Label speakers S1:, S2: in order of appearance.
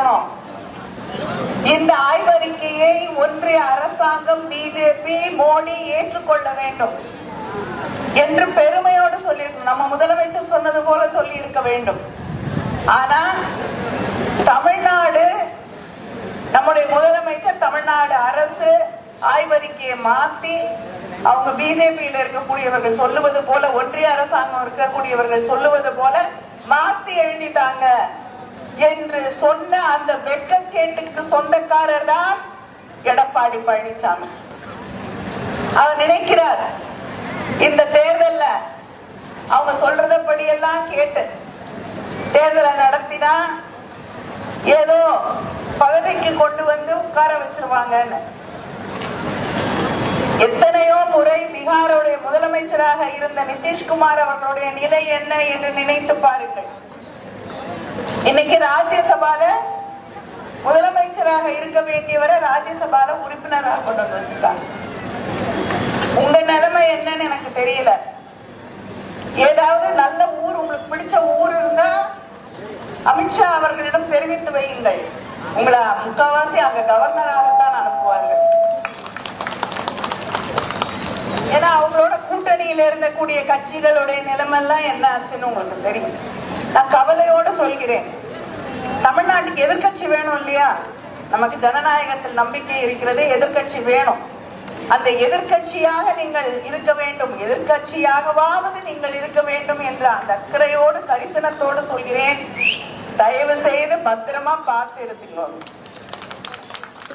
S1: பார்க்கணும். இந்த ஆய்வறிக்கையை ஒன்றிய அரசாங்கம் பிஜேபி மோடி ஏற்றுக்கொள்ள வேண்டும் என்று பெருமையோடு சொல்லியிருக்கணும். நம்ம முதலமைச்சர் சொன்னது போல சொல்லி இருக்க வேண்டும். ஆனா தமிழ்நாடு, நம்முடைய முதலமைச்சர், தமிழ்நாடு அரசு ஆய்வறிக்கையை மாத்தி அவங்க பிஜேபியில் இருக்கக்கூடியவர்கள் சொல்லுவது போல, ஒன்றிய அரசாங்கம் இருக்கக்கூடியவர்கள் சொல்லுவது போல மாத்தி எழுதிட்டாங்க என்று சொன்ன அந்த வெட்கச்சேட்டுக்கு சொந்தக்காரர் தான் எடப்பாடி பழனிசாமி. அவர் நினைக்கிறார் இந்த தேர்தல்ல அவங்க சொல்றதபடி எல்லாம் கேட்டு தேர்தலை நடத்தினா ஏதோ பதவிக்கு கொண்டு வந்து உட்கார வச்சிருவாங்கன்னு. எத்தனையோ முறை பீகாருடைய முதலமைச்சராக இருந்த நிதிஷ்குமார் அவர்களுடைய நிலை என்ன என்று நினைத்து பாருங்கள். இன்னைக்கு ராஜ்யசபால முதலமைச்சராக இருக்க வேண்டியவரை ராஜ்யசபால உறுப்பினராக கொண்டு வந்து வச்சிருக்காங்க. உங்க நிலைமை என்னன்னு எனக்கு தெரியல. ஏதாவது நல்ல ஊர், உங்களுக்கு பிடிச்ச ஊர் இருந்தா அமித்ஷா அவர்களிடம் தெரிவித்து வையுங்கள். உங்களை முக்காவாசி அங்க கவர்னராகத்தான் அனுப்புவார்கள். ஏன்னா அவங்களோட கூட்டணியில இருந்தக்கூடிய கட்சிகளுடைய நிலைமெல்லாம் என்ன ஆச்சுன்னு உங்களுக்கு தெரியும். நான் கவலையோட சொல்கிறேன், தமிழ்நாட்டுக்கு எதிர்கட்சி வேணும் இல்லையா? நமக்கு ஜனநாயகத்தில் நம்பிக்கை இருக்கிறது, எதிர்கட்சி வேணும். அந்த எதிர்கட்சியாக நீங்கள் இருக்க வேண்டும், எதிர்கட்சியாகவாவது நீங்கள் இருக்க வேண்டும் என்ற அந்த அக்கறையோடு, கரிசனத்தோடு சொல்கிறேன். தயவு செய்து பத்திரமா பார்த்து இருப்பீங்க.